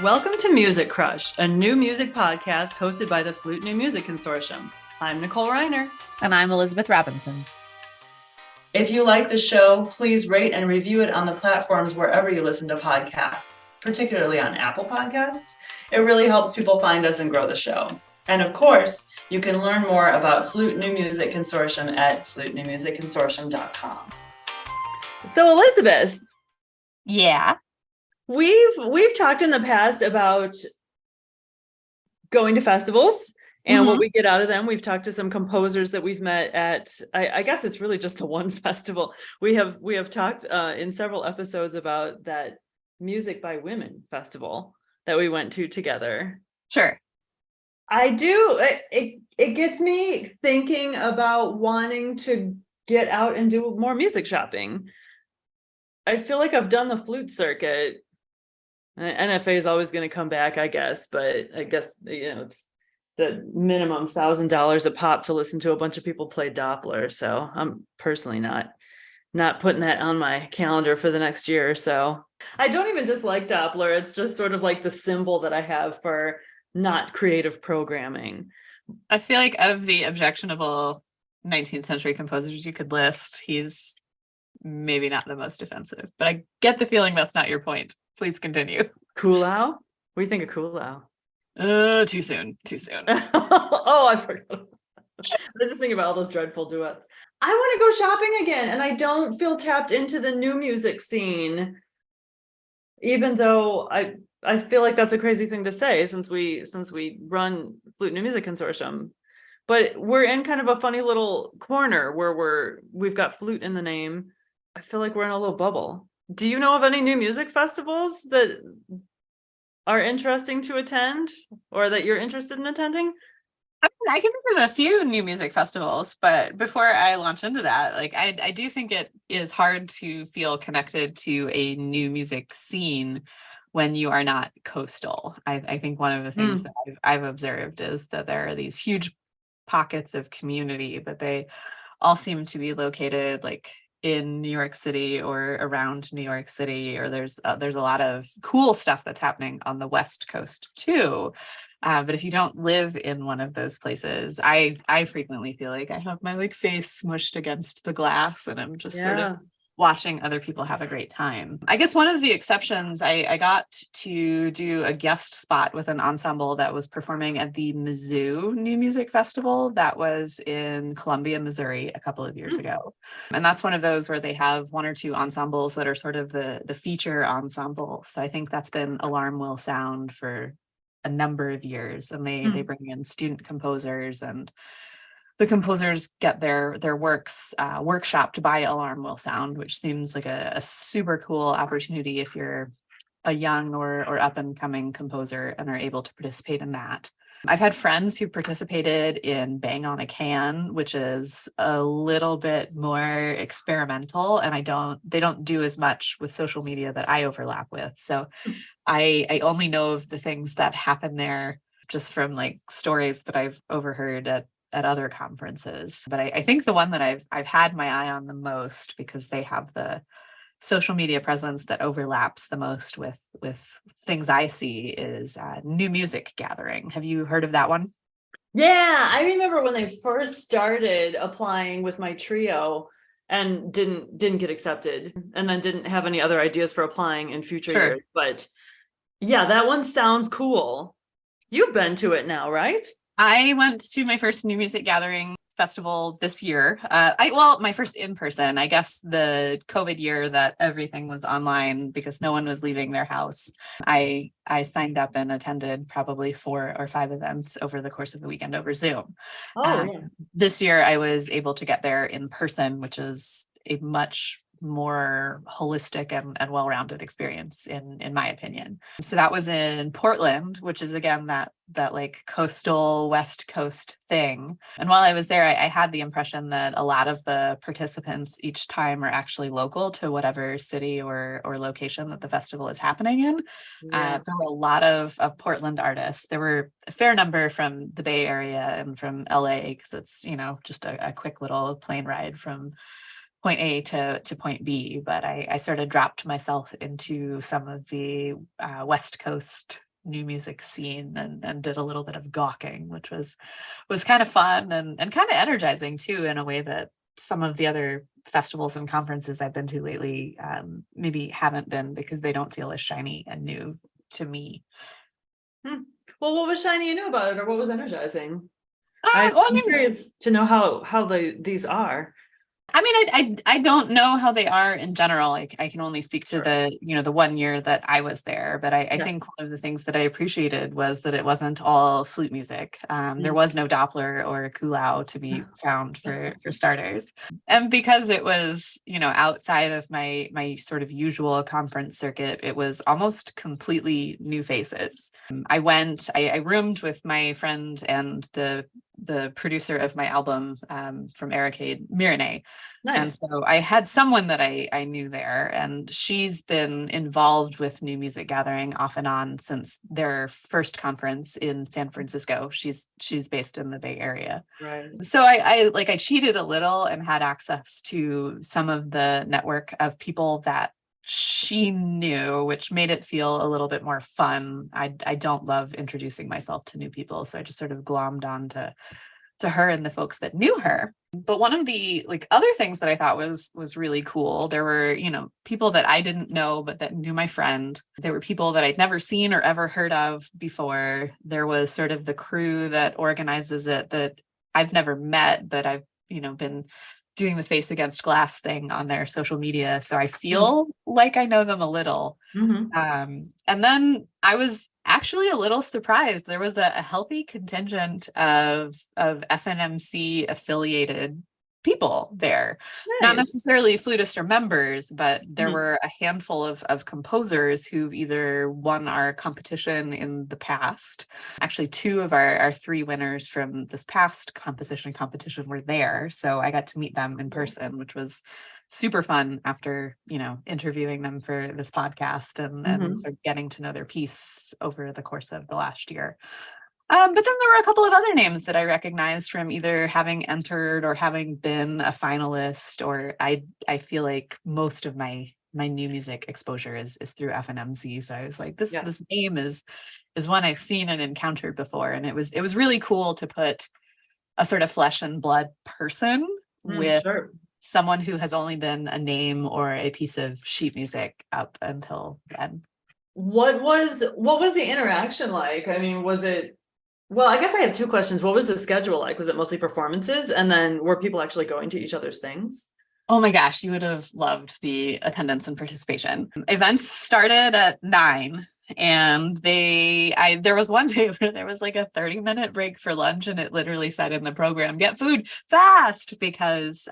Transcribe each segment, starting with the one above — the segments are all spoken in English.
Welcome to Music Crush, a new music podcast hosted by the Flute New Music Consortium. I'm Nicole Reiner. And I'm Elizabeth Robinson. If you like the show, please rate and review it on the platforms wherever you listen to podcasts, particularly on Apple Podcasts. It really helps people find us and grow the show. And of course, you can learn more about Flute New Music Consortium at flutenewmusicconsortium.com. So Elizabeth. Yeah. We've talked in the past about going to festivals and what we get out of them. We've talked to some composers that we've met at, I guess it's really just the one festival. We have talked in several episodes about that Music by Women festival that we went to together. Sure. It gets me thinking about wanting to get out and do more music shopping. I feel like I've done the flute circuit. NFA is always going to come back, I guess, but I guess, it's the minimum $1,000 a pop to listen to a bunch of people play Doppler. So I'm personally not putting that on my calendar for the next year or so. I don't even dislike Doppler. It's just sort of like the symbol that I have for not creative programming. I feel like of the objectionable 19th century composers you could list, he's maybe not the most offensive, but I get the feeling that's not your point. Please continue. Kulau? What do you think of Kulau? Too soon. Oh, I forgot. I was just thinking about all those dreadful duets. I want to go shopping again, and I don't feel tapped into the new music scene, even though I feel like that's a crazy thing to say since we run Flute New Music Consortium. But we're in kind of a funny little corner where we've got flute in the name. I feel like we're in a little bubble. Do you know of any new music festivals that are interesting to attend or that you're interested in attending? I can think of a few new music festivals, but before I launch into that, I do think it is hard to feel connected to a new music scene when you are not coastal. I think one of the things that I've observed is that there are these huge pockets of community, but they all seem to be located in New York City or around New York City, or there's a lot of cool stuff that's happening on the West Coast too. But if you don't live in one of those places, I frequently feel like I have my face smushed against the glass and I'm just sort of watching other people have a great time. I guess one of the exceptions, I got to do a guest spot with an ensemble that was performing at the Mizzou New Music Festival that was in Columbia, Missouri a couple of years ago. And that's one of those where they have one or two ensembles that are sort of the feature ensemble. So I think that's been Alarm Will Sound for a number of years, and they bring in student composers, and the composers get their works workshopped by Alarm Will Sound, which seems like a super cool opportunity if you're a young or up and coming composer and are able to participate in that. I've had friends who participated in Bang on a Can, which is a little bit more experimental, and they don't do as much with social media that I overlap with. So I only know of the things that happen there just from stories that I've overheard at other conferences. But I think the one that I've had my eye on the most, because they have the social media presence that overlaps the most with things I see, is New Music Gathering. Have you heard of that one? Yeah, I remember when they first started applying with my trio and didn't get accepted, and then didn't have any other ideas for applying in future years. But yeah, that one sounds cool. You've been to it now, right? I went to my first New Music Gathering festival this year. My first in person, I guess the COVID year that everything was online because no one was leaving their house. I signed up and attended probably 4 or 5 events over the course of the weekend over Zoom. This year I was able to get there in person, which is a much more holistic and well-rounded experience in my opinion. So that was in Portland, which is again that coastal West Coast thing. And while I was there, I had the impression that a lot of the participants each time are actually local to whatever city or location that the festival is happening in. There were a lot of Portland artists. There were a fair number from the Bay Area and from LA, because it's just a quick little plane ride from point A to point B, but I sort of dropped myself into some of the West Coast new music scene and did a little bit of gawking, which was kind of fun and kind of energizing too, in a way that some of the other festivals and conferences I've been to lately maybe haven't been, because they don't feel as shiny and new to me. Well, what was shiny and new about it, or what was energizing? Well, I I'm mean, curious to know how these are. I mean, I don't know how they are in general. I can only speak to Sure. the 1 year that I was there. But I Yeah. think one of the things that I appreciated was that it wasn't all flute music. There Mm. was no Doppler or kulau to be found for starters. And because it was, outside of my sort of usual conference circuit, it was almost completely new faces. I roomed with my friend and the producer of my album from Aricade, Mireille. And Nice. so I had someone that I knew there, and she's been involved with New Music Gathering off and on since their first conference in San Francisco. She's based in the Bay Area. Right. So I cheated a little and had access to some of the network of people that she knew, which made it feel a little bit more fun. I don't love introducing myself to new people, so I just sort of glommed on to her and the folks that knew her. But one of the other things that I thought was really cool, there were, people that I didn't know but that knew my friend. There were people that I'd never seen or ever heard of before. There was sort of the crew that organizes it that I've never met, but I've, been doing the Face Against Glass thing on their social media. So I feel like I know them a little. Mm-hmm. And then I was actually a little surprised. There was a healthy contingent of FNMC affiliated people there, not Nice. necessarily flutists or members, but there Mhm. were a handful of composers who've either won our competition in the past. Actually, two of our three winners from this past competition were there. So I got to meet them in person, which was super fun after, interviewing them for this podcast and Mhm. sort of getting to know their piece over the course of the last year. But then there were a couple of other names that I recognized from either having entered or having been a finalist, or I feel like most of my new music exposure is through FNMC. So I was like, Yeah. this name is one I've seen and encountered before. And it was really cool to put a sort of flesh and blood person with Sure. someone who has only been a name or a piece of sheet music up until then. What was the interaction like? I mean, was it, well, I guess I have two questions. What was the schedule like? Was it mostly performances? And then were people actually going to each other's things? Oh my gosh, you would have loved the attendance and participation. Events started at 9, and there was one day where there was like a 30-minute break for lunch, and it literally said in the program, "Get food fast," because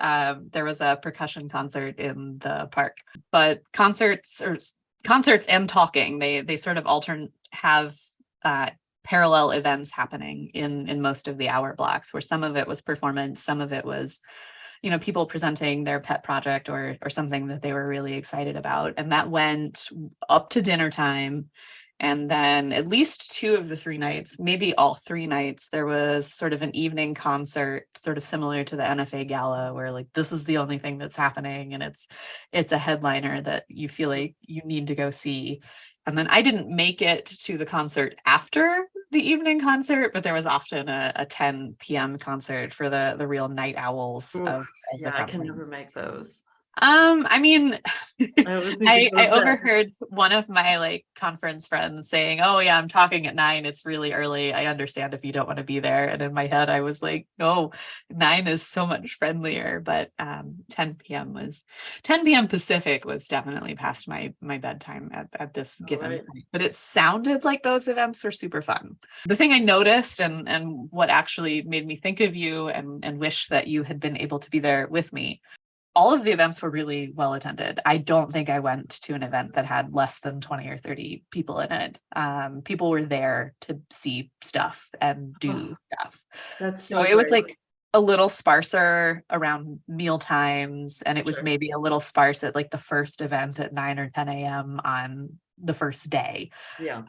there was a percussion concert in the park. But concerts and talking, they sort of have parallel events happening in most of the hour blocks, where some of it was performance, some of it was people presenting their pet project or something that they were really excited about. And that went up to dinner time. And then at least 2 of the 3 nights, maybe all 3 nights, there was sort of an evening concert, sort of similar to the NFA Gala, where this is the only thing that's happening. And it's a headliner that you feel like you need to go see. And then I didn't make it to the concert after the evening concert, but there was often a 10 p.m. concert for the real night owls Oof, of yeah, the I can never conference. make those. I mean, I always think to go I to bed. overheard one of my conference friends saying, "Oh yeah, I'm talking at 9. It's really early. I understand if you don't want to be there." And in my head, I was like, "No, 9 is so much friendlier." But 10 p.m. Pacific was definitely past my bedtime at this given Right. point. But it sounded like those events were super fun. The thing I noticed and what actually made me think of you and wish that you had been able to be there with me, all of the events were really well attended. I don't think I went to an event that had less than 20 or 30 people in it. People were there to see stuff and do stuff. That's So so it was great. a little sparser around meal times, and it was Sure. maybe a little sparse at the first event at 9 or 10 a.m. on the first day. Yeah.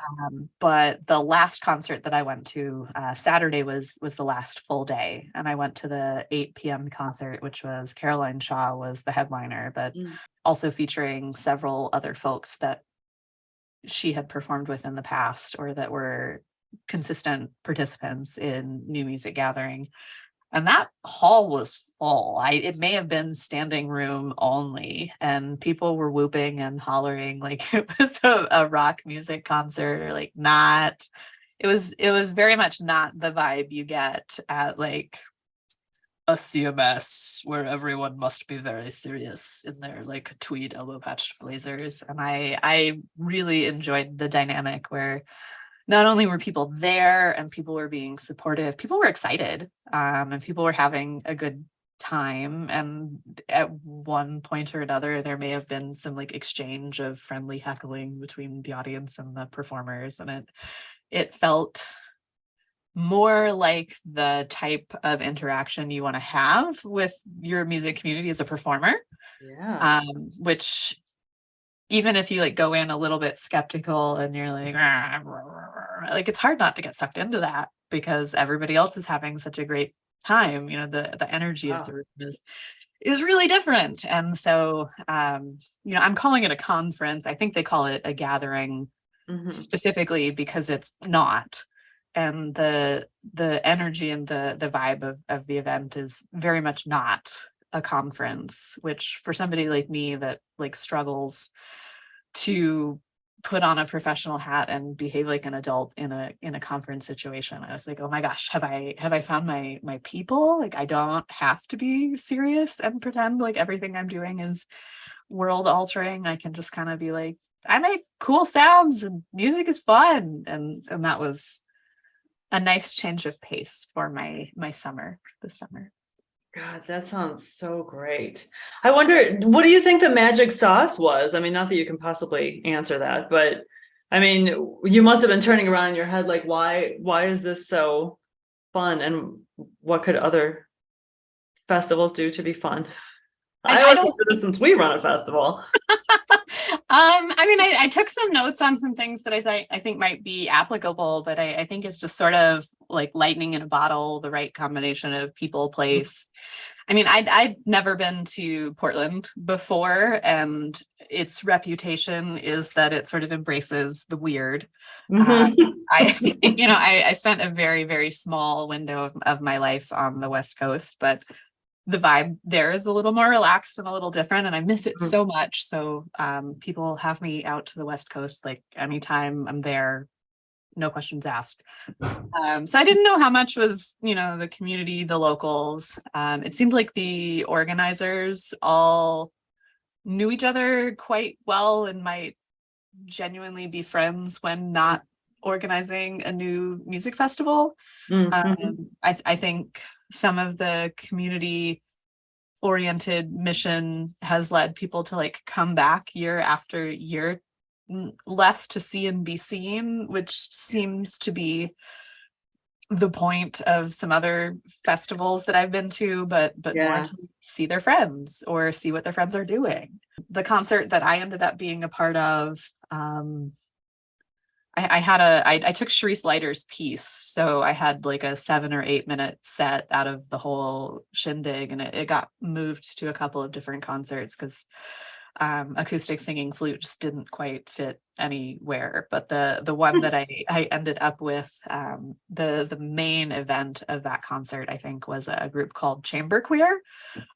But the last concert that I went to, Saturday was the last full day, and I went to the 8 p.m. concert, which was Caroline Shaw was the headliner, but also featuring several other folks that she had performed with in the past or that were consistent participants in new music gathering. And that hall was full. It may have been standing room only, and people were whooping and hollering like it was a rock music concert, or like not. It was very much not the vibe you get at like a CMS where everyone must be very serious in their like tweed elbow patched blazers. And I really enjoyed the dynamic where not only were people there and people were being supportive, people were excited, and people were having a good time. And at one point or another, there may have been some like exchange of friendly heckling between the audience and the performers. And it felt more like the type of interaction you want to have with your music community as a performer. Yeah. Which even if you like go in a little bit skeptical and you're like, like it's hard not to get sucked into that because everybody else is having such a great time. You know, the energy of the room is really different. And so, you know, I'm calling it a conference. I think they call it a gathering specifically because it's not. And the energy and the vibe of the event is very much not a conference, which for somebody like me that like struggles to put on a professional hat and behave like an adult in a conference situation, I was like, oh my gosh, have I found my people? Like I don't have to be serious and pretend like everything I'm doing is world altering. I can just kind of be like, I make cool sounds and music is fun. And that was a nice change of pace for my summer this summer. God, that sounds so great. I wonder, what do you think the magic sauce was? I mean, not that you can possibly answer that, but I mean, you must have been turning around in your head like, why is this so fun? And what could other festivals do to be fun? I always wonder this since we run a festival. I mean, I took some notes on some things that I think might be applicable, but I think it's just sort of like lightning in a bottle, the right combination of people, place. I mean, I'd never been to Portland before, and its reputation is that it sort of embraces the weird. I spent a very, very small window of my life on the West Coast, but the vibe there is a little more relaxed and a little different, and I miss it so much. So people have me out to the West Coast like anytime I'm there, no questions asked. So I didn't know how much was, you know, the community, the locals. It seemed like the organizers all knew each other quite well and might genuinely be friends when not organizing a new music festival. I think some of the community oriented mission has led people to like come back year after year, less to see and be seen, which seems to be the point of some other festivals that I've been to, but more to see their friends or see what their friends are doing. The concert that I ended up being a part of, I took Sharice Leiter's piece. So I had like a 7 or 8 minute set out of the whole shindig, and it got moved to a couple of different concerts because acoustic singing flute just didn't quite fit anywhere. But the one that I ended up with, the main event of that concert, I think, was a group called Chamber Queer.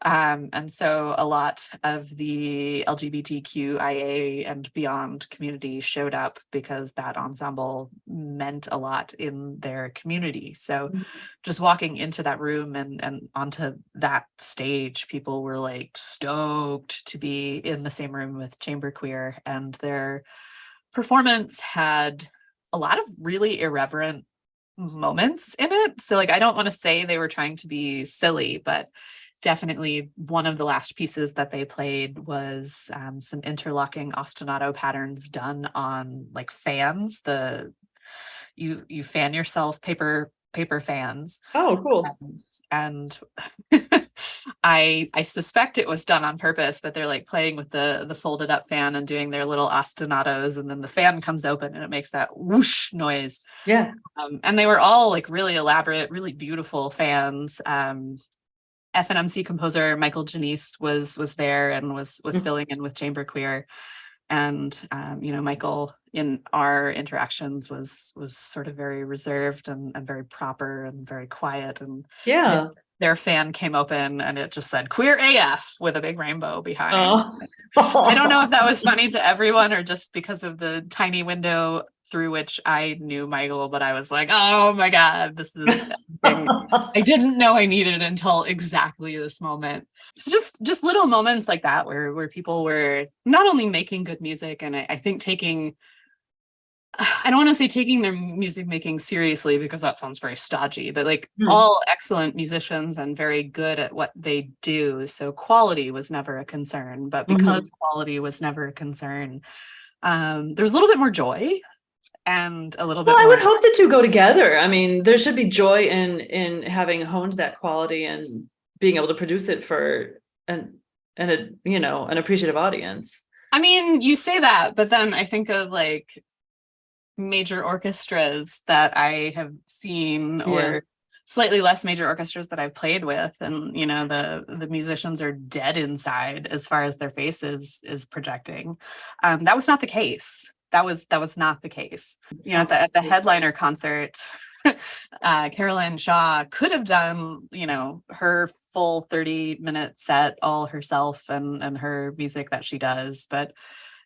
And so a lot of the LGBTQIA and beyond community showed up because that ensemble meant a lot in their community. So just walking into that room and onto that stage, people were like stoked to be in the same room with Chamber Queer, and their performance had a lot of really irreverent moments in it. So like, I don't want to say they were trying to be silly, but definitely one of the last pieces that they played was some interlocking ostinato patterns done on like fans. You fan yourself, paper fans. Oh, cool. And I suspect it was done on purpose, but they're like playing with the folded up fan and doing their little ostinatos, and then the fan comes open and it makes that whoosh noise. Yeah. And they were all like really elaborate, really beautiful fans. FNMC composer Michael Janice was there and was filling in with Chamber Queer. And Michael in our interactions was sort of very reserved and very proper and very quiet. And Yeah. their fan came open and it just said "Queer AF" with a big rainbow behind. Oh. I don't know if that was funny to everyone or just because of the tiny window through which I knew Michael, but I was like, oh my God, this is everything I didn't know I needed until exactly this moment. So just little moments like that where people were not only making good music, and I think I don't want to say taking their music making seriously because that sounds very stodgy, but like all excellent musicians and very good at what they do. So quality was never a concern, but because quality was never a concern, there's a little bit more joy and a little bit I more. would hope the two go together. I mean, there should be joy in having honed that quality and being able to produce it for an appreciative audience. I mean, you say that, but then I think of like major orchestras that I have seen, or slightly less major orchestras that I've played with, and the musicians are dead inside as far as their face is projecting. That was not the case. That was not the case. At the headliner concert, Caroline Shaw could have done her full 30-minute set all herself and her music that she does, but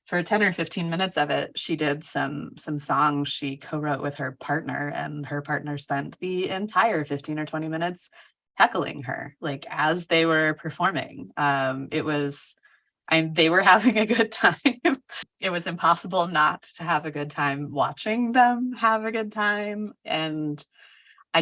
for 10 or 15 minutes of it, she did some songs she co-wrote with her partner, and her partner spent the entire 15 or 20 minutes heckling her, like as they were performing. They were having a good time. It was impossible not to have a good time watching them have a good time. And I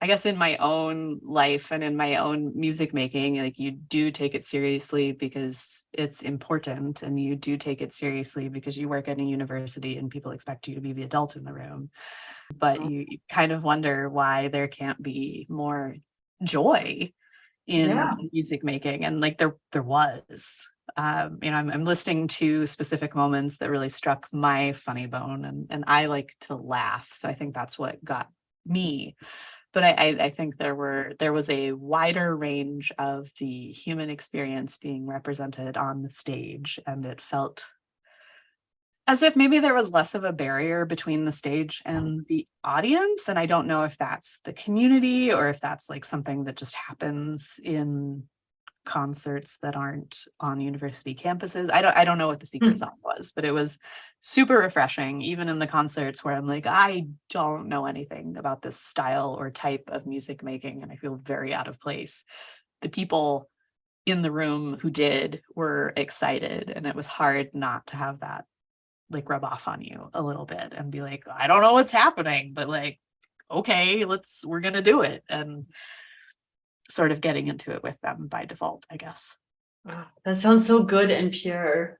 guess in my own life and in my own music making, like, you do take it seriously because it's important, and you do take it seriously because you work at a university and people expect you to be the adult in the room. But you kind of wonder why there can't be more joy in music making. And like there was. I'm listing two specific moments that really struck my funny bone, and I like to laugh, so I think that's what got me. But I think there was a wider range of the human experience being represented on the stage, and it felt as if maybe there was less of a barrier between the stage and the audience. And I don't know if that's the community or if that's like something that just happens in concerts that aren't on university campuses. I don't know what the secret sauce was, but it was super refreshing, even in the concerts where I'm like, I don't know anything about this style or type of music making, and I feel very out of place. The people in the room who did were excited, and it was hard not to have that like rub off on you a little bit and be like, I don't know what's happening, but like, okay, we're gonna do it. And sort of getting into it with them by default, I guess. That sounds so good and pure.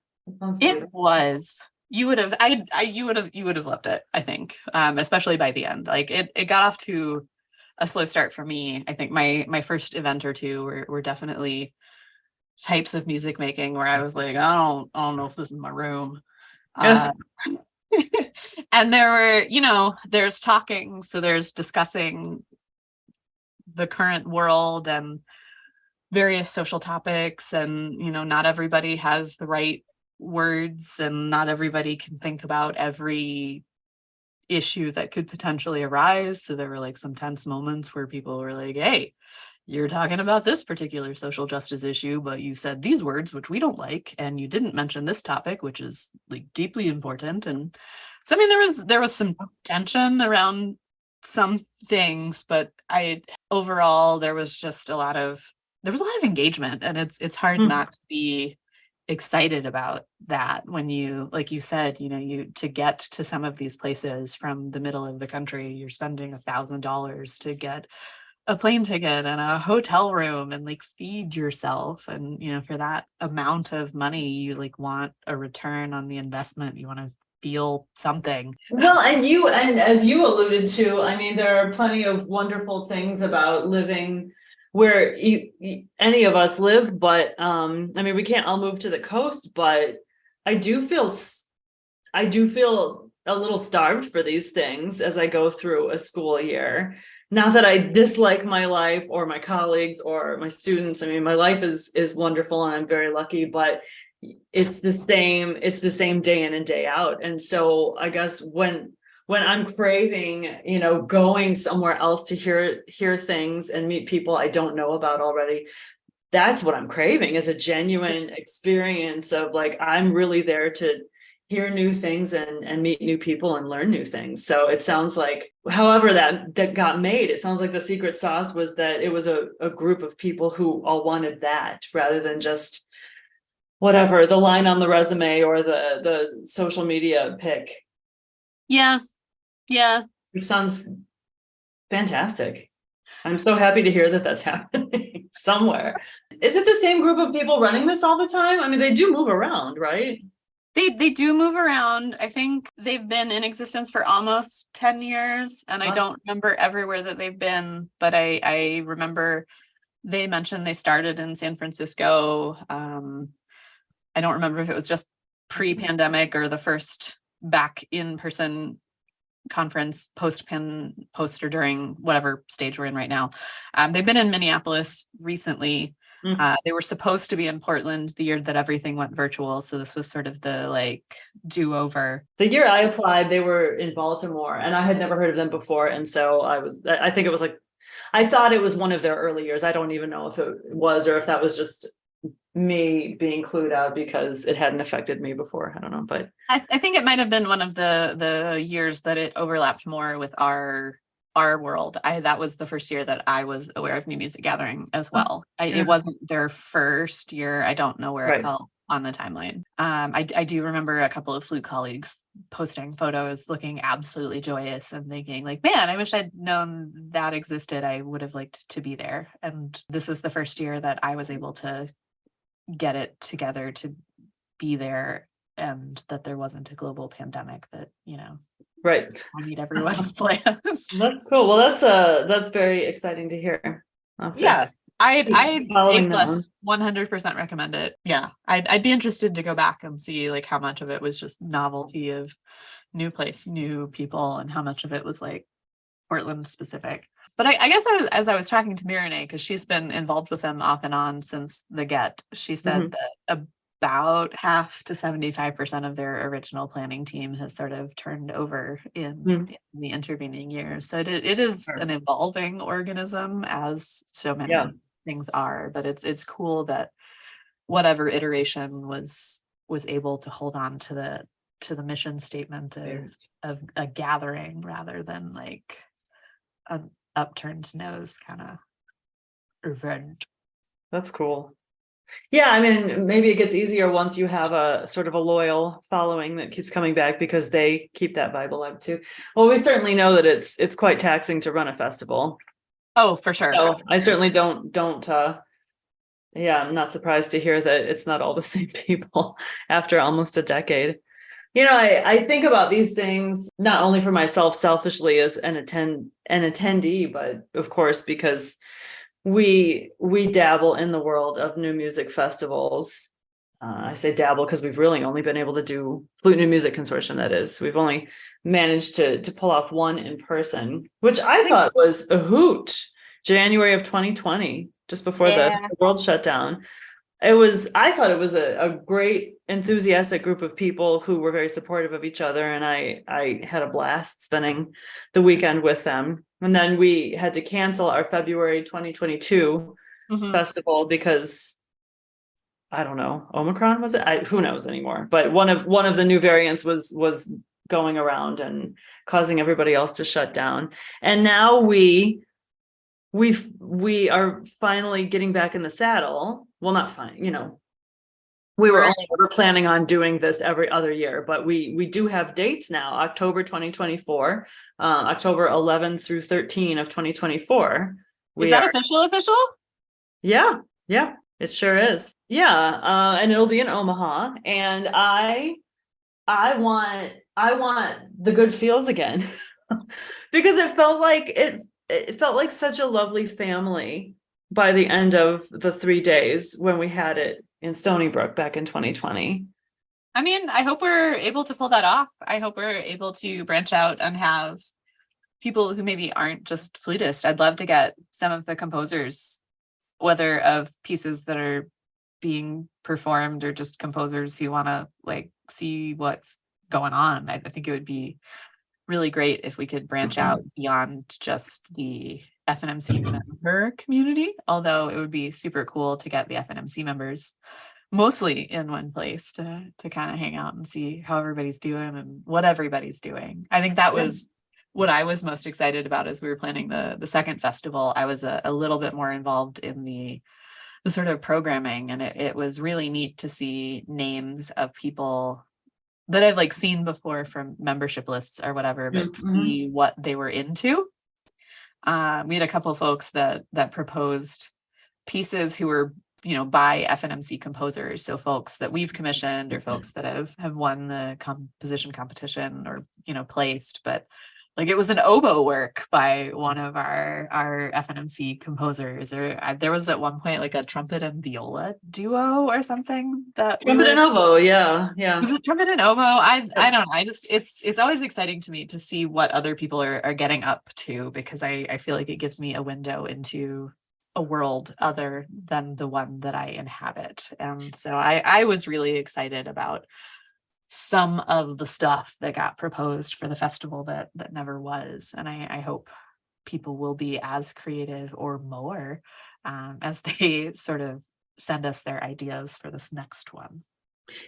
It was. You would have loved it, I think. Especially by the end. Like it got off to a slow start for me. I think my first event or two were definitely types of music making where I was like, I don't know if this is my room. And there were, there's talking, so there's discussing the current world and various social topics, and not everybody has the right words, and not everybody can think about every issue that could potentially arise. So there were like some tense moments where people were like, hey, you're talking about this particular social justice issue, but you said these words, which we don't like, and you didn't mention this topic, which is like deeply important. And so, I mean, there was some tension around some things, but overall, there was a lot of engagement, and it's hard not to be excited about that when you, like you said, you to get to some of these places from the middle of the country, you're spending $1,000 to get a plane ticket and a hotel room and like feed yourself. And, for that amount of money, you like want a return on the investment. You want to feel something. Well, and as you alluded to, I mean, there are plenty of wonderful things about living where any of us live, but I mean, we can't all move to the coast, but I do feel a little starved for these things as I go through a school year. Not that I dislike my life or my colleagues or my students. I mean, my life is wonderful and I'm very lucky, but it's the same day in and day out. And so I guess when I'm craving, going somewhere else to hear things and meet people I don't know about already, that's what I'm craving, is a genuine experience of like, I'm really there to hear new things and meet new people and learn new things. So it sounds like, however that got made, it sounds like the secret sauce was that it was a group of people who all wanted that, rather than just whatever the line on the resume or the social media pic. Yeah. Which sounds fantastic. I'm so happy to hear that that's happening somewhere. Is it the same group of people running this all the time? I mean, they do move around, right? They do move around. I think they've been in existence for almost 10 years, and I don't remember everywhere that they've been, but I remember they mentioned they started in San Francisco. I don't remember if it was just pre-pandemic or the first back in-person conference post or during whatever stage we're in right now. They've been in Minneapolis recently. They were supposed to be in Portland the year that everything went virtual, so this was sort of the like do-over. The year I applied, they were in Baltimore, and I had never heard of them before, and so I think it was like, I thought it was one of their early years. I don't even know if it was, or if that was just me being clued out because it hadn't affected me before. I don't know, but I think it might have been one of the years that it overlapped more with our world. That was the first year that I was aware of New Music Gathering as well. It wasn't their first year. I don't know where it fell on the timeline. I do remember a couple of flute colleagues posting photos looking absolutely joyous and thinking like, man, I wish I'd known that existed. I would have liked to be there. And this was the first year that I was able to get it together to be there, and that there wasn't a global pandemic that, right. I need everyone's plans. That's cool. Well, that's very exciting to hear. Yeah. I'd following A+ 100% recommend it. Yeah. I'd be interested to go back and see like how much of it was just novelty of new place, new people, and how much of it was like Portland specific. But I guess as I was talking to Mirane, because she's been involved with them off and on since the get, she said that about half to 75% of their original planning team has sort of turned over in the intervening years. So it is an evolving organism, as so many things are, but it's cool that whatever iteration was able to hold on to the mission statement of a gathering rather than like an upturned nose kind of event. That's cool. Yeah, I mean, maybe it gets easier once you have a sort of a loyal following that keeps coming back because they keep that vibe alive too. Well, we certainly know that it's quite taxing to run a festival. Oh, for sure. So I certainly don't I'm not surprised to hear that it's not all the same people after almost a decade. I think about these things not only for myself selfishly as an attendee, but of course because we dabble in the world of new music festivals. I say dabble because we've really only been able to do Flute New Music Consortium. That is, we've only managed to pull off one in person, which I thought was a hoot. January of 2020, just before the world shut down. I thought it was a great, enthusiastic group of people who were very supportive of each other. And I had a blast spending the weekend with them. And then we had to cancel our February 2022 festival because I don't know, Omicron was it? Who knows anymore? But one of the new variants was going around and causing everybody else to shut down. And now we are finally getting back in the saddle. Well, not fine, we were only ever planning on doing this every other year, but we do have dates now, October 2024, October 11 through 13 of 2024. Is that official? Yeah, it sure is. Yeah, and it'll be in Omaha, and I want the good feels again because it felt like such a lovely family by the end of the 3 days when we had it in Stony Brook back in 2020. I mean, I hope we're able to pull that off. I hope we're able to branch out and have people who maybe aren't just flutists. I'd love to get some of the composers, whether of pieces that are being performed, or just composers who want to like see what's going on. I think it would be really great if we could branch out beyond just the FNMC member community, although it would be super cool to get the FNMC members mostly in one place to kind of hang out and see how everybody's doing and what everybody's doing. I think that was what I was most excited about as we were planning the second festival. I was a little bit more involved in the sort of programming, and it was really neat to see names of people that I've like seen before from membership lists or whatever, but see what they were into. We had a couple of folks that proposed pieces who were, by FNMC composers. So folks that we've commissioned or folks that have won the composition competition or, placed, but like it was an oboe work by one of our FNMC composers, or there was at one point like a trumpet and viola duo or something that trumpet and oboe. Yeah. Was it trumpet and oboe? I don't know. I just it's always exciting to me to see what other people are getting up to, because I feel like it gives me a window into a world other than the one that I inhabit. And so I was really excited about some of the stuff that got proposed for the festival that never was. And I hope people will be as creative or more as they sort of send us their ideas for this next one.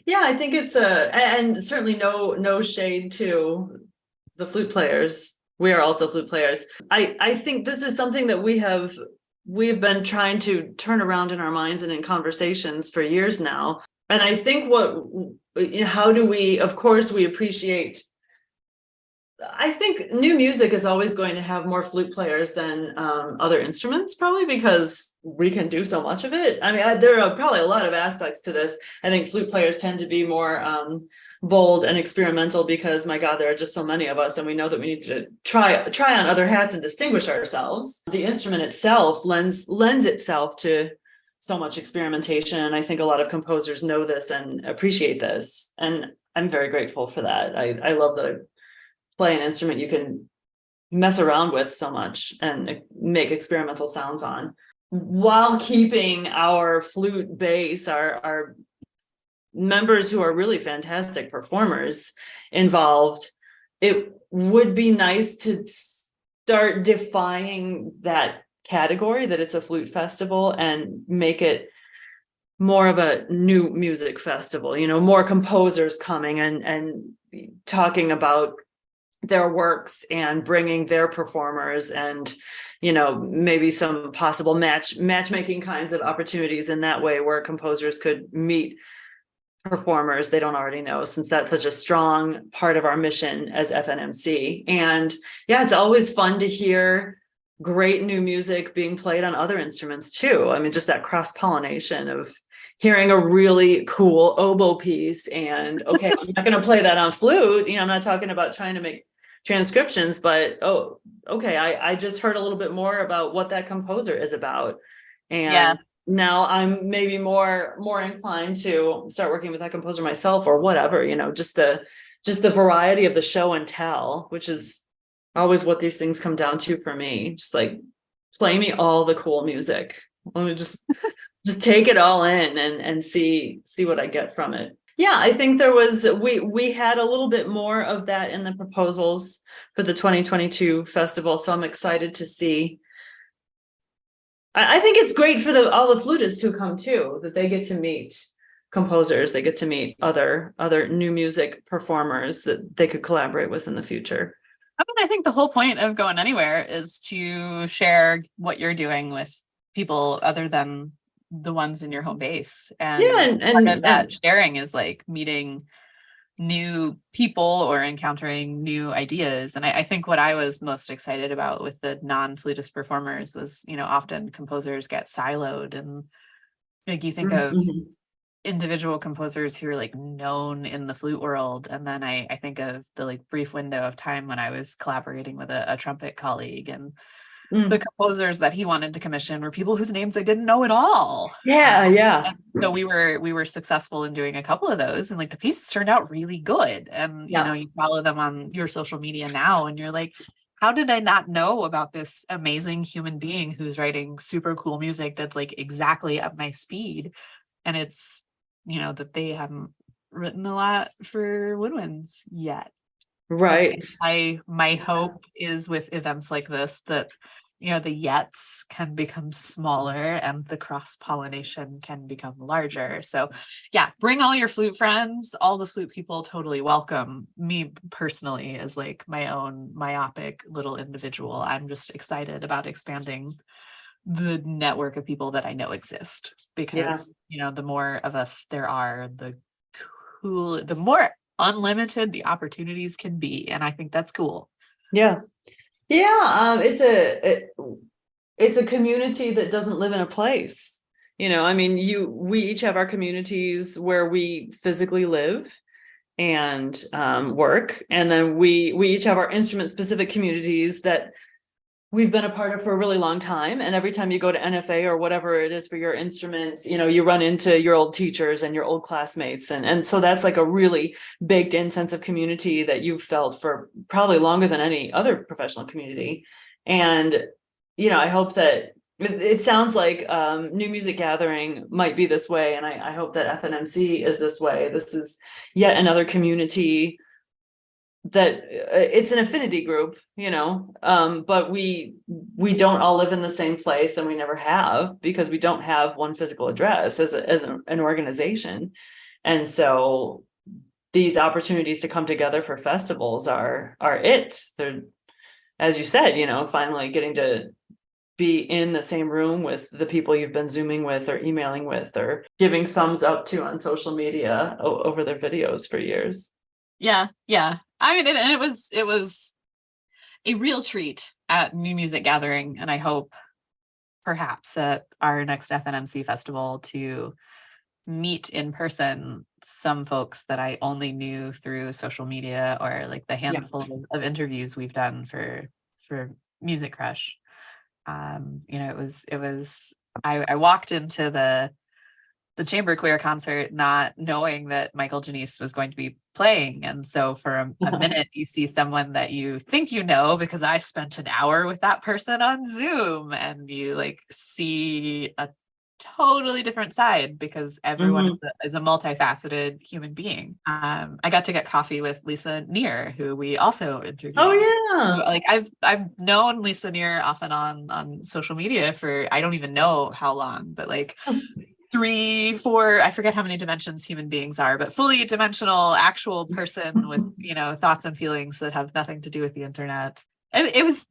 Yeah, I think it's and certainly no shade to the flute players. We are also flute players. I think this is something that we've been trying to turn around in our minds and in conversations for years now. And I think how do we, of course, we appreciate, I think new music is always going to have more flute players than other instruments, probably because we can do so much of it. I mean, there are probably a lot of aspects to this. I think flute players tend to be more bold and experimental because, my God, there are just so many of us, and we know that we need to try on other hats and distinguish ourselves. The instrument itself lends itself to so much experimentation, and I think a lot of composers know this and appreciate this, and I'm very grateful for that. I love that I play an instrument you can mess around with so much and make experimental sounds on, while keeping our flute bass, our members who are really fantastic performers involved. It would be nice to start defying that category that it's a flute festival and make it more of a new music festival, more composers coming and talking about their works and bringing their performers, and maybe some possible matchmaking kinds of opportunities in that way, where composers could meet performers they don't already know, since that's such a strong part of our mission as FNMC. And yeah, it's always fun to hear great new music being played on other instruments too. I mean, just that cross-pollination of hearing a really cool oboe piece, and okay, I'm not going to play that on flute. I'm not talking about trying to make transcriptions, but I just heard a little bit more about what that composer is about. And now I'm maybe more inclined to start working with that composer myself, or whatever, just the variety of the show and tell, which is always what these things come down to for me. Just like, play me all the cool music. Let me just take it all in and see what I get from it. Yeah, I think we had a little bit more of that in the proposals for the 2022 festival. So I'm excited to see. I think it's great for all the flutists who come too, that they get to meet composers, they get to meet other new music performers that they could collaborate with in the future. I mean, I think the whole point of Going Anywhere is to share what you're doing with people other than the ones in your home base. And part of that sharing is like meeting new people or encountering new ideas. And I think what I was most excited about with the non-flutist performers was, often composers get siloed, and like you think of individual composers who are like known in the flute world. And then I think of the like brief window of time when I was collaborating with a trumpet colleague, and the composers that he wanted to commission were people whose names I didn't know at all. Yeah. So we were successful in doing a couple of those, and like the pieces turned out really good. And you follow them on your social media now, and you're like, how did I not know about this amazing human being who's writing super cool music that's like exactly up my speed? And it's, that they haven't written a lot for woodwinds yet. Right. My hope is with events like this that, the yets can become smaller and the cross-pollination can become larger. So yeah, bring all your flute friends, all the flute people, totally welcome. Me personally, as like my own myopic little individual, I'm just excited about expanding the network of people that I know exist, because the more of us there are, the more unlimited the opportunities can be, and I think that's cool. Yeah. It's a community that doesn't live in a place. I mean, we each have our communities where we physically live and work, and then we each have our instrument specific communities that we've been a part of for a really long time. And every time you go to NFA or whatever it is for your instruments, you run into your old teachers and your old classmates. And so that's like a really baked in sense of community that you've felt for probably longer than any other professional community. And, I hope that it sounds like New Music Gathering might be this way. And I hope that FNMC is this way. This is yet another community that it's an affinity group, but we don't all live in the same place, and we never have, because we don't have one physical address as an organization. And so these opportunities to come together for festivals are they're, as you said, finally getting to be in the same room with the people you've been Zooming with or emailing with or giving thumbs up to on social media over their videos for years. Yeah. I mean, and it was a real treat at New Music Gathering, and I hope perhaps at our next FNMC festival to meet in person some folks that I only knew through social media or like the handful of interviews we've done for Music Crush. It was I walked into the chamber choir concert not knowing that Michael Janice was going to be playing. And so for a minute, you see someone that you think because I spent an hour with that person on Zoom, and you like see a totally different side, because everyone is a multifaceted human being. I got to get coffee with Lisa Neer, who we also interviewed. Oh yeah. Like I've known Lisa Neer off and on social media for I don't even know how long, but like 3, 4, I forget how many dimensions human beings are, but fully dimensional actual person with, thoughts and feelings that have nothing to do with the internet. And it was,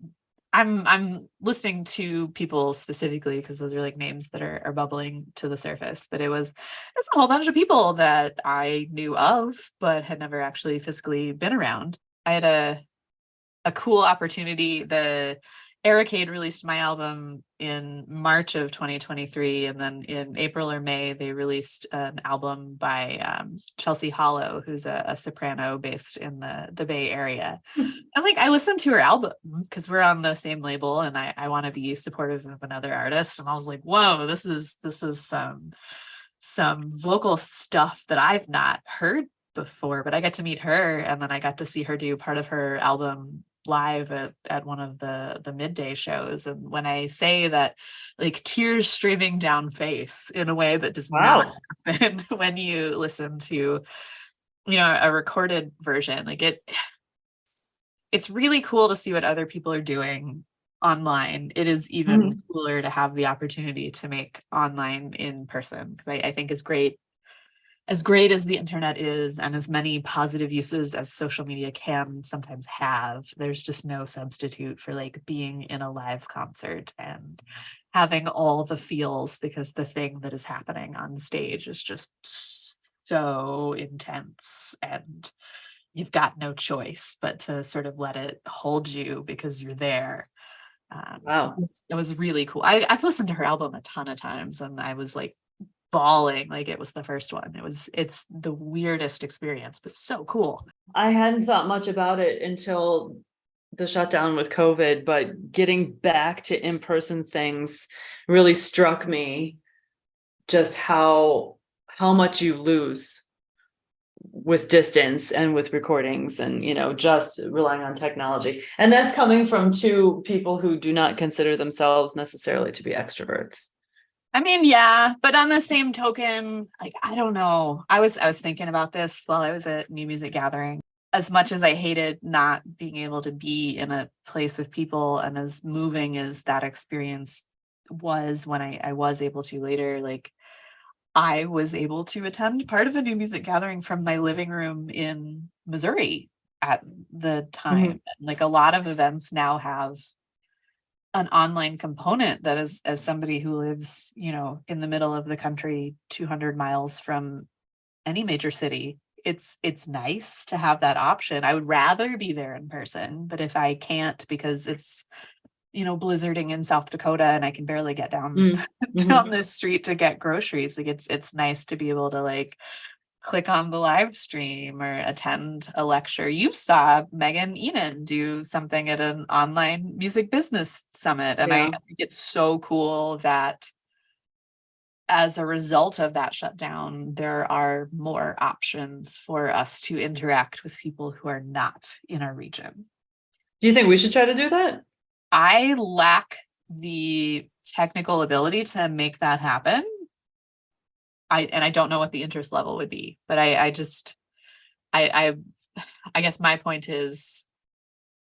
I'm listening to people specifically because those are like names that are bubbling to the surface, but it's a whole bunch of people that I knew of, but had never actually physically been around. I had a cool opportunity. The Aricade released my album in March of 2023, and then in April or May they released an album by Chelsea Hollow, who's a soprano based in the Bay Area. And like I listened to her album because we're on the same label, and I want to be supportive of another artist. And I was like, whoa, this is some vocal stuff that I've not heard before. But I got to meet her, and then I got to see her do part of her album live at one of the midday shows. And when I say that, like tears streaming down face in a way that does not happen when you listen to a recorded version, like it's really cool to see what other people are doing online. It is even cooler to have the opportunity to make online in person, because I think as great as the internet is, and as many positive uses as social media can sometimes have, there's just no substitute for like being in a live concert and having all the feels, because the thing that is happening on stage is just so intense, and you've got no choice but to sort of let it hold you because you're there. It was really cool. I've listened to her album a ton of times, and I was like bawling like it was the first one. It's the weirdest experience, but so cool. I hadn't thought much about it until the shutdown with COVID, but getting back to in-person things really struck me just how much you lose with distance and with recordings and, just relying on technology. And that's coming from two people who do not consider themselves necessarily to be extroverts. I mean, yeah, but on the same token, like, I don't know. I was thinking about this while I was at New Music Gathering. As much as I hated not being able to be in a place with people, and as moving as that experience was when I was able to later, like, I was able to attend part of a New Music Gathering from my living room in Missouri at the time. Like, a lot of events now have an online component that is, as somebody who lives, in the middle of the country, 200 miles from any major city, it's nice to have that option. I would rather be there in person, but if I can't because it's, blizzarding in South Dakota and I can barely get down down this street to get groceries, like, it's nice to be able to, like, click on the live stream or attend a lecture. You saw Megan Enan do something at an online music business summit. And I think it's so cool that as a result of that shutdown, there are more options for us to interact with people who are not in our region. Do you think we should try to do that? I lack the technical ability to make that happen. I don't know what the interest level would be, but I guess my point is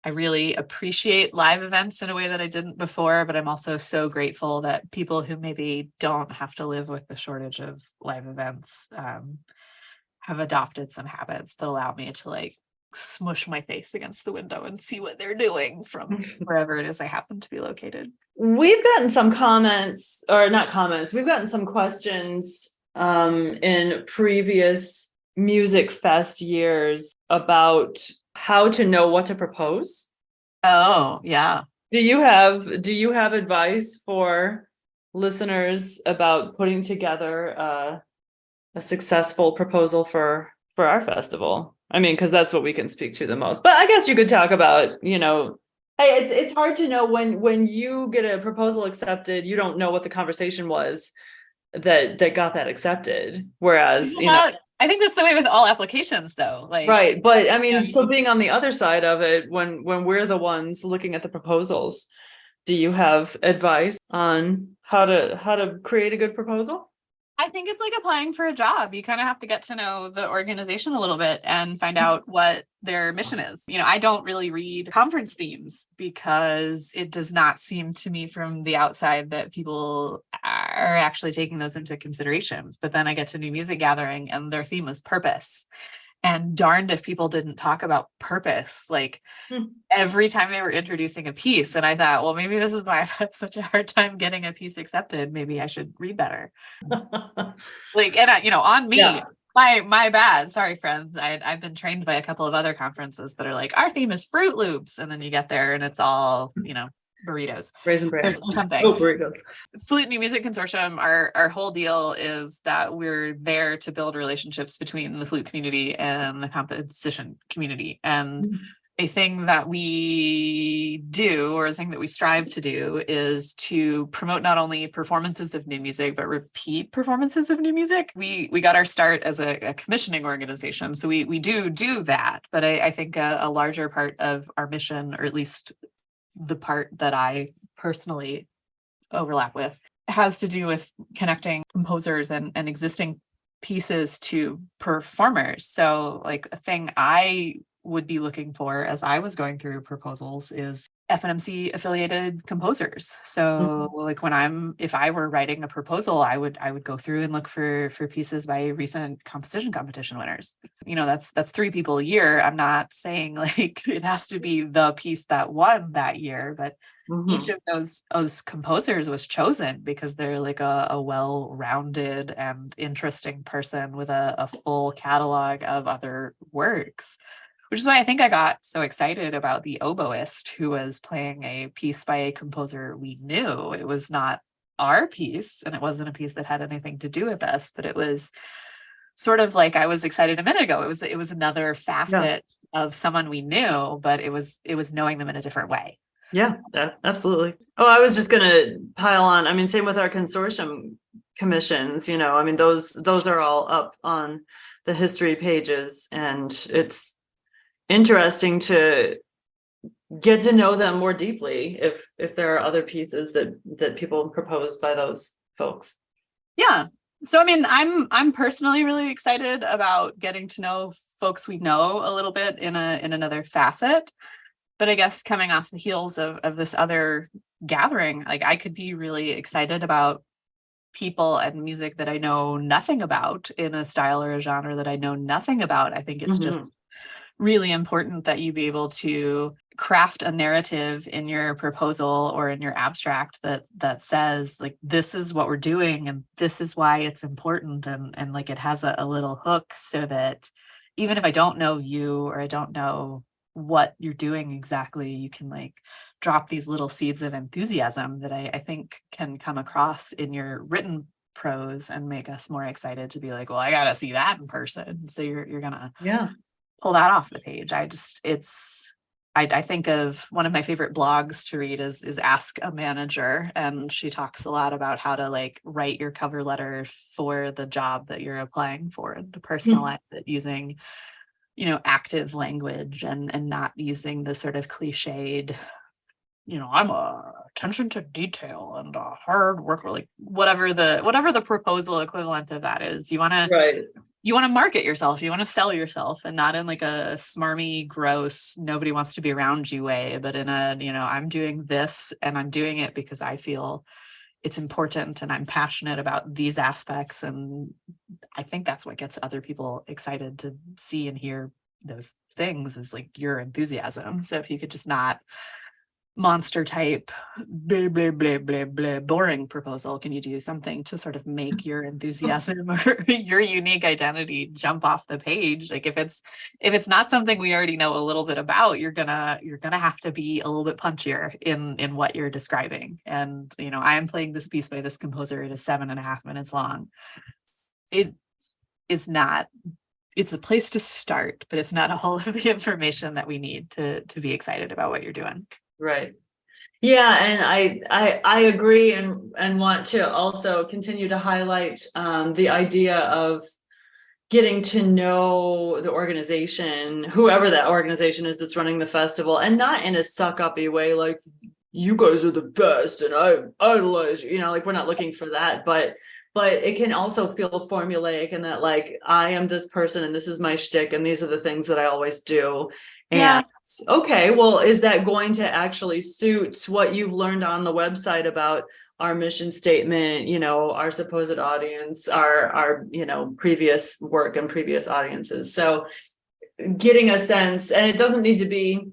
I really appreciate live events in a way that I didn't before, but I'm also so grateful that people who maybe don't have to live with the shortage of live events have adopted some habits that allow me to, like, smush my face against the window and see what they're doing from wherever it is I happen to be located. We've gotten some comments, or not comments, we've gotten some questions in previous Music Fest years about how to know what to propose. Oh, yeah. Do you have advice for listeners about putting together a successful proposal for our festival? I mean, because that's what we can speak to the most. But I guess you could talk about, hey, it's hard to know when you get a proposal accepted, you don't know what the conversation was that got that accepted. Whereas, I think that's the way with all applications, though. Like, right. But I mean, so being on the other side of it, when we're the ones looking at the proposals, do you have advice on how to create a good proposal? I think it's like applying for a job. You kind of have to get to know the organization a little bit and find out what their mission is. I don't really read conference themes because it does not seem to me from the outside that people are actually taking those into consideration. But then I get to New Music Gathering and their theme was purpose. And darned if people didn't talk about purpose, like, every time they were introducing a piece. And I thought, well, maybe this is why I've had such a hard time getting a piece accepted. Maybe I should read better. Like, and on me, my bad. Sorry, friends. I've been trained by a couple of other conferences that are like, our theme is Fruit Loops. And then you get there and it's all, burritos, Raisin Bran, or something. Oh, burritos. Flute New Music Consortium, our whole deal is that we're there to build relationships between the flute community and the composition community. And a thing that we do, or a thing that we strive to do, is to promote not only performances of new music, but repeat performances of new music. We got our start as a commissioning organization, so we do that. But I think a larger part of our mission, or at least the part that I personally overlap with, has to do with connecting composers and existing pieces to performers. So, like, a thing I would be looking for as I was going through proposals is FNMC affiliated composers. So like, if I were writing a proposal, I would go through and look for pieces by recent composition competition winners. That's 3 people a year. I'm not saying like it has to be the piece that won that year, but each of those composers was chosen because they're like a well-rounded and interesting person with a full catalog of other works. Which is why I think I got so excited about the oboist who was playing a piece by a composer we knew. It was not our piece, and it wasn't a piece that had anything to do with us, but it was sort of like I was excited a minute ago. It was another facet of someone we knew, but it was knowing them in a different way. Yeah, absolutely. Oh, I was just gonna pile on. I mean, same with our consortium commissions, I mean, those are all up on the history pages, and it's interesting to get to know them more deeply if there are other pieces that people proposed by those folks. Yeah. So I mean, I'm personally really excited about getting to know folks we know a little bit in another facet. But I guess coming off the heels of this other gathering, like I could be really excited about people and music that I know nothing about in a style or a genre that I know nothing about. I think it's just Mhm. really important that you be able to craft a narrative in your proposal or in your abstract that says like this is what we're doing and this is why it's important, and like it has a little hook so that even if I don't know you or I don't know what you're doing exactly, you can like drop these little seeds of enthusiasm that I think can come across in your written prose and make us more excited to be like, well, I gotta see that in person. So you're gonna Yeah. pull that off the page. I think of one of my favorite blogs to read is Ask a Manager, and she talks a lot about how to like write your cover letter for the job that you're applying for and to personalize it using, active language and not using the sort of cliched, I'm a attention to detail and a hard worker, like whatever the proposal equivalent of that is. Right. You want to market yourself, you want to sell yourself, and not in like a smarmy, gross, nobody wants to be around you way, but in a, I'm doing this and I'm doing it because I feel it's important and I'm passionate about these aspects. And I think that's what gets other people excited to see and hear those things is like your enthusiasm. So if you could just not monster type blah blah blah blah blah boring proposal, can you do something to sort of make your enthusiasm or your unique identity jump off the page? Like if it's not something we already know a little bit about, you're gonna have to be a little bit punchier in what you're describing. And I am playing this piece by this composer. It is 7.5 minutes long. It is not, it's a place to start, but it's not all of the information that we need to be excited about what you're doing. Right. Yeah, and I agree, and want to also continue to highlight the idea of getting to know the organization, whoever that organization is that's running the festival, and not in a suck-uppy way like you guys are the best and I idolize you, like we're not looking for that, but it can also feel formulaic and that like I am this person and this is my shtick and these are the things that I always do. Yeah. And okay, well, is that going to actually suit what you've learned on the website about our mission statement, our supposed audience, our previous work and previous audiences? So getting a sense, and it doesn't need to be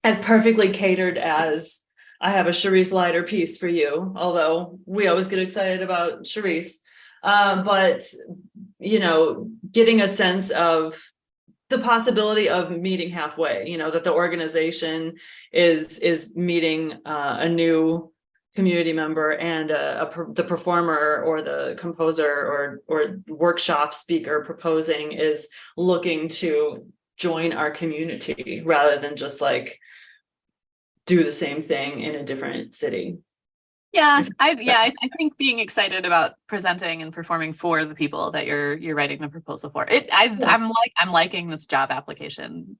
as perfectly catered as I have a Charisse Lighter piece for you, although we always get excited about Charisse. But getting a sense of the possibility of meeting halfway, that the organization is meeting a new community member, and the performer or the composer or workshop speaker proposing is looking to join our community rather than just like do the same thing in a different city. Yeah, I think being excited about presenting and performing for the people that you're writing the proposal for. I'm liking this job application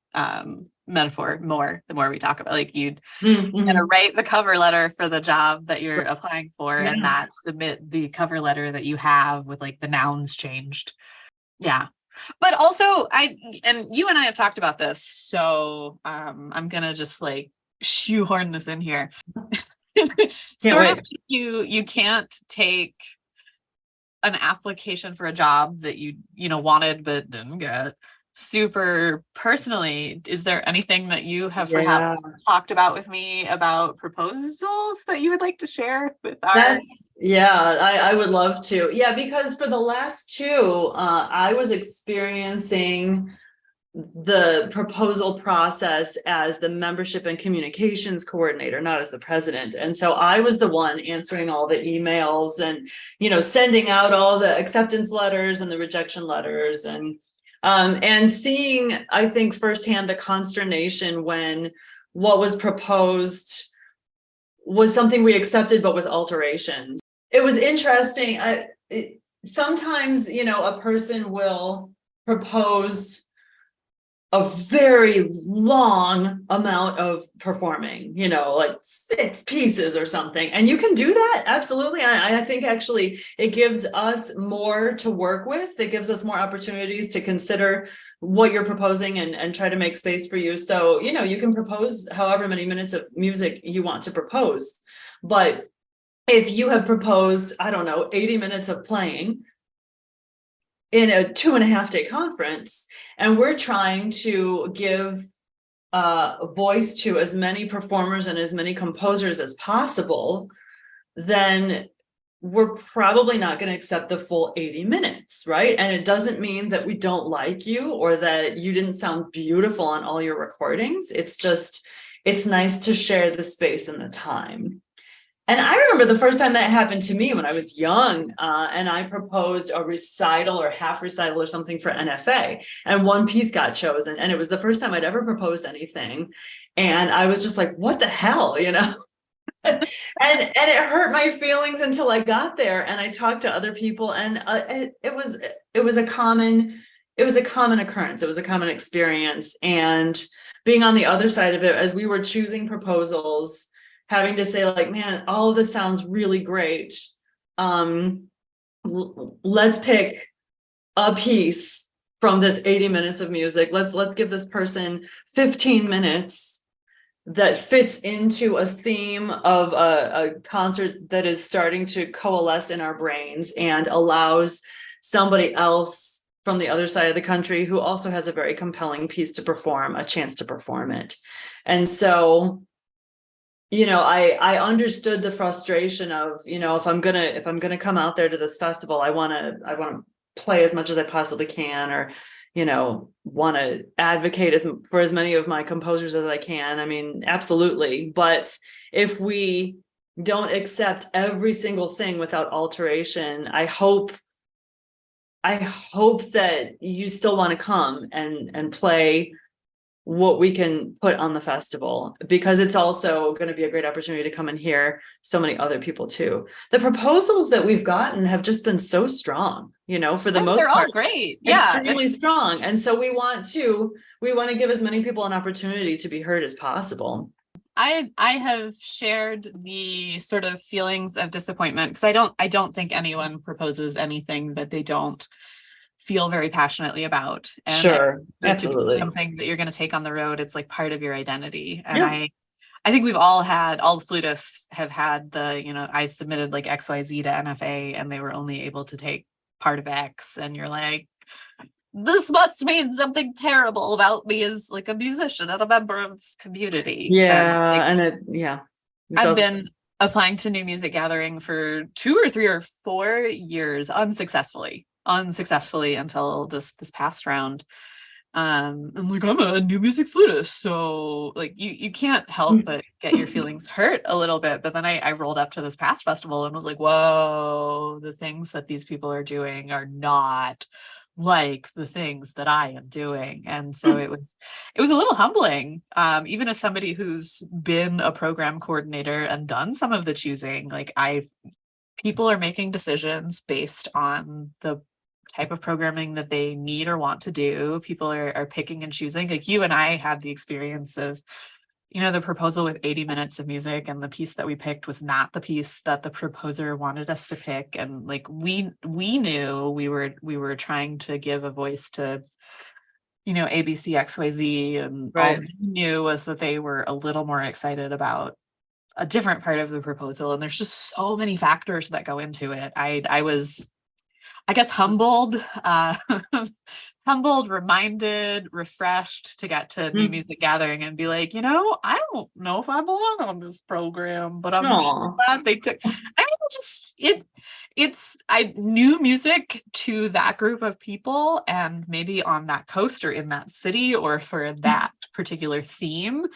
metaphor more the more we talk about, like you'd gotta write the cover letter for the job that you're applying for, and not submit the cover letter that you have with like the nouns changed. Yeah. But also and you and I have talked about this, so I'm gonna just like shoehorn this in here. Sort of, you can't take an application for a job that you wanted but didn't get super personally. Is there anything that you have perhaps talked about with me about proposals that you would like to share with our? I would love to. Yeah, because for the last two, I was experiencing the proposal process as the membership and communications coordinator, not as the president. And so I was the one answering all the emails and, sending out all the acceptance letters and the rejection letters, and seeing, I think, firsthand the consternation when what was proposed was something we accepted, but with alterations. It was interesting. Sometimes, a person will propose a very long amount of performing, like 6 pieces or something. And you can do that. Absolutely. I think actually it gives us more to work with. It gives us more opportunities to consider what you're proposing and try to make space for you. So, you can propose however many minutes of music you want to propose. But if you have proposed, I don't know, 80 minutes of playing in a 2.5-day conference, and we're trying to give a voice to as many performers and as many composers as possible, then we're probably not going to accept the full 80 minutes, right? And it doesn't mean that we don't like you or that you didn't sound beautiful on all your recordings. It's just, it's nice to share the space and the time. And I remember the first time that happened to me when I was young, and I proposed a recital or half recital or something for NFA, and one piece got chosen. And it was the first time I'd ever proposed anything. And I was just like, what the hell, and it hurt my feelings until I got there and I talked to other people, and it was a common occurrence. It was a common experience. And being on the other side of it, as we were choosing proposals, having to say like, man, all of this sounds really great. Let's pick a piece from this 80 minutes of music. Let's give this person 15 minutes that fits into a theme of a concert that is starting to coalesce in our brains and allows somebody else from the other side of the country who also has a very compelling piece to perform a chance to perform it. And so, I understood the frustration of, if I'm gonna come out there to this festival, I want to play as much as I possibly can, or want to advocate for as many of my composers as I can. I mean, absolutely. But if we don't accept every single thing without alteration, I hope that you still want to come and play what we can put on the festival, because it's also going to be a great opportunity to come and hear so many other people too. The proposals that we've gotten have just been so strong, for the most they're part, all great. Yeah. extremely strong. And so we want to give as many people an opportunity to be heard as possible. I have shared the sort of feelings of disappointment because I don't think anyone proposes anything that they don't feel very passionately about. And sure, absolutely. Something that you're going to take on the road. It's like part of your identity. And Yeah. I think we've all the flutists have had I submitted like XYZ to NFA and they were only able to take part of X. And you're like, this must mean something terrible about me as like a musician and a member of this community. Yeah. I've been applying to New Music Gathering for 2 or 3 or 4 years unsuccessfully until this past round. I'm like, I'm a new music flutist, so like you can't help but get your feelings hurt a little bit. But then I rolled up to this past festival and was like, whoa, the things that these people are doing are not like the things that I am doing. And so it was a little humbling, even as somebody who's been a program coordinator and done some of the choosing. Like people are making decisions based on the type of programming that they need or want to do. People are picking and choosing. Like you and I had the experience of, the proposal with 80 minutes of music, and the piece that we picked was not the piece that the proposer wanted us to pick. And like we knew we were trying to give a voice to, ABC, XYZ, and Right. all we knew was that they were a little more excited about a different part of the proposal. And there's just so many factors that go into it. I was, I guess, humbled, reminded, refreshed to get to New Music Gathering and be like, I don't know if I belong on this program, but I'm glad they took. New music to that group of people, and maybe on that coast or in that city or for that particular theme,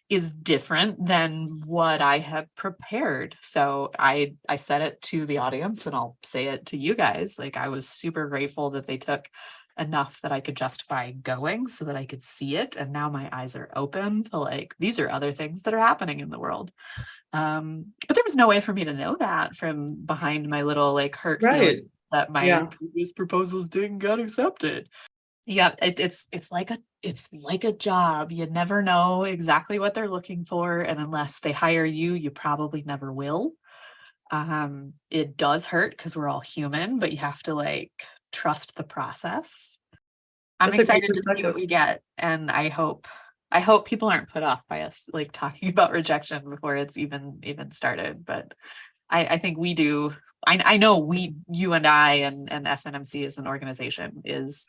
is different than what I had prepared. So I said it to the audience, and I'll say it to you guys. Like, I was super grateful that they took enough that I could justify going so that I could see it. And now my eyes are open to like, these are other things that are happening in the world. But there was no way for me to know that from behind my little like hurt feeling that my previous proposals didn't get accepted. Yeah, it's it's like a job. You never know exactly what they're looking for. And unless they hire you, you probably never will. It does hurt because we're all human, but you have to like trust the process. I'm That's a great excited to see what perspective. we get. And I hope people aren't put off by us like talking about rejection before it's even started. But I think we do. I know you and I and FNMC as an organization is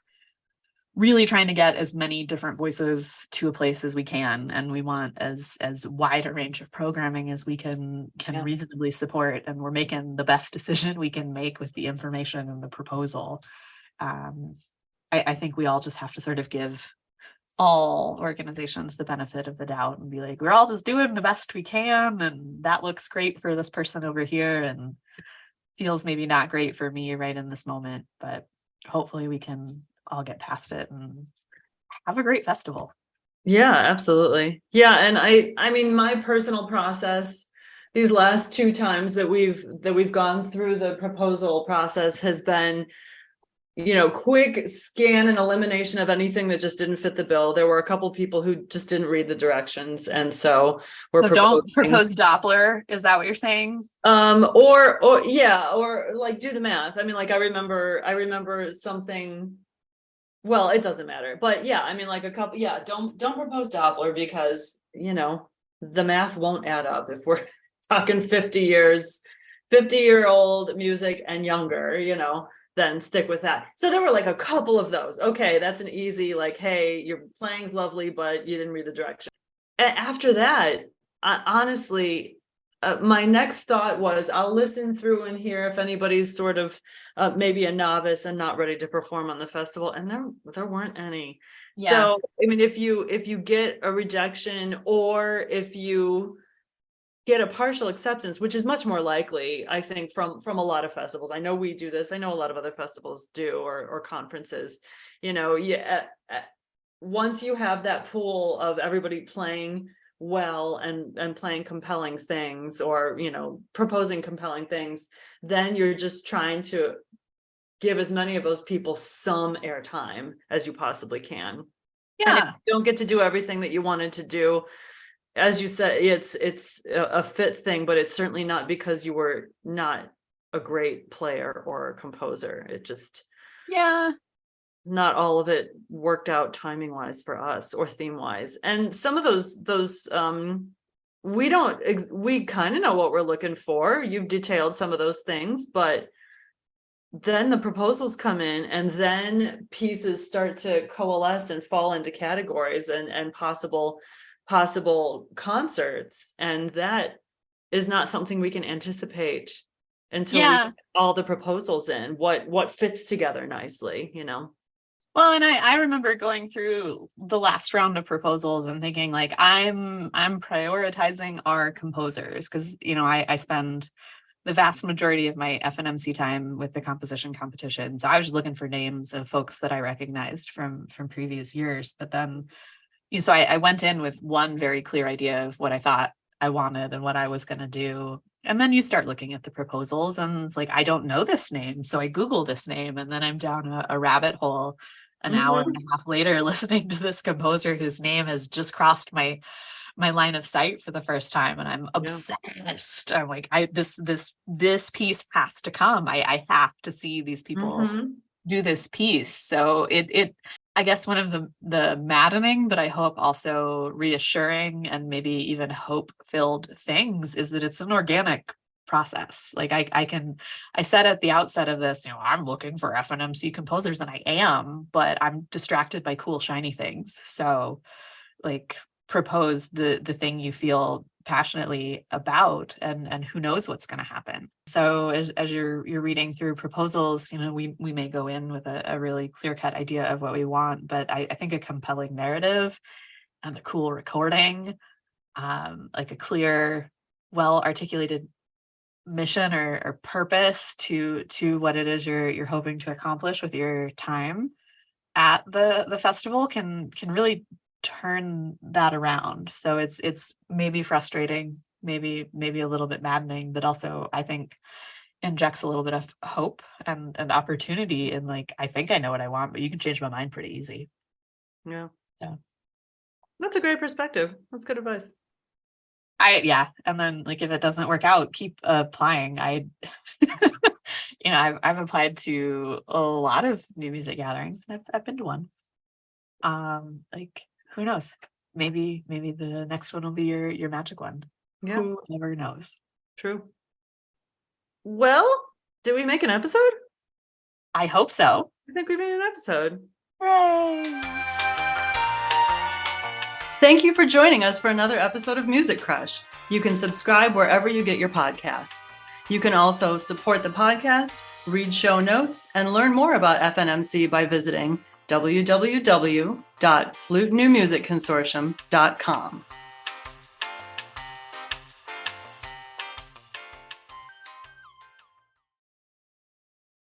really trying to get as many different voices to a place as we can, and we want as wide a range of programming as we can Yeah. reasonably support, and we're making the best decision we can make with the information and the proposal. I think we all just have to sort of give all organizations the benefit of the doubt and be like, we're all just doing the best we can, and that looks great for this person over here and feels maybe not great for me right in this moment, but hopefully we can all get past it and have a great festival. Yeah, absolutely. Yeah, and I mean, my personal process these last two times that we've gone through the proposal process has been, quick scan and elimination of anything that just didn't fit the bill. There were a couple people who just didn't read the directions, and so we're So don't proposing. propose Doppler. Is that what you're saying? Or yeah, or like do the math. I mean, like I remember something. Well, it doesn't matter, but yeah, I mean, like a couple, yeah, don't propose Doppler because, the math won't add up if we're talking 50 years, 50-year-old music and younger, then stick with that. So there were like a couple of those. Okay, that's an easy, like, hey, your playing's lovely, but you didn't read the direction. And after that, honestly, my next thought was I'll listen through and hear if anybody's sort of maybe a novice and not ready to perform on the festival, and there weren't any. Yeah. So I mean, if you get a rejection or if you get a partial acceptance, which is much more likely, I think, from a lot of festivals. I know we do this. I know a lot of other festivals do, or conferences. Once you have that pool of everybody playing well and playing compelling things, or proposing compelling things, then you're just trying to give as many of those people some airtime as you possibly can. And if Yeah. you don't get to do everything that you wanted to do, as you said, it's a fit thing, but it's certainly not because you were not a great player or a composer. It just, Yeah. not all of it worked out timing wise for us or theme wise. And some of those we kind of know what we're looking for. You've detailed some of those things, but then the proposals come in, and then pieces start to coalesce and fall into categories and possible concerts, and that is not something we can anticipate until we Yeah. get all the proposals in, what fits together nicely. Well, and I remember going through the last round of proposals and thinking like I'm prioritizing our composers because I spend the vast majority of my FNMC time with the composition competition. So I was just looking for names of folks that I recognized from previous years. But then, so I went in with one very clear idea of what I thought I wanted and what I was going to do. And then you start looking at the proposals and it's like, I don't know this name. So I Google this name and then I'm down a rabbit hole an hour and a half later listening to this composer whose name has just crossed my line of sight for the first time, and I'm obsessed. I'm like, this piece has to come. I have to see these people do this piece. So it I guess one of the maddening, but I hope also reassuring and maybe even hope-filled things is that it's an organic process. Like I said at the outset of this, I'm looking for FNMC composers, and I am, but I'm distracted by cool shiny things. So like propose the thing you feel passionately about, and who knows what's going to happen. So as you're reading through proposals, we may go in with a really clear-cut idea of what we want, but I think a compelling narrative and a cool recording, like a clear, well-articulated mission or purpose to what it is you're hoping to accomplish with your time at the festival can really turn that around. So it's maybe frustrating, maybe a little bit maddening, but also I think injects a little bit of hope and opportunity in like, I think I know what I want, but you can change my mind pretty easy. Yeah. So That's a great perspective. That's good advice. And then like if it doesn't work out, keep applying. I've applied to a lot of new music gatherings, and I've been to one. Like who knows? Maybe the next one will be your magic one. Yeah, Who ever knows? true. Well, did we make an episode? I hope so. I think we made an episode. Hooray! Thank you for joining us for another episode of Music Crush. You can subscribe wherever you get your podcasts. You can also support the podcast, read show notes, and learn more about FNMC by visiting www.flutenewmusicconsortium.com.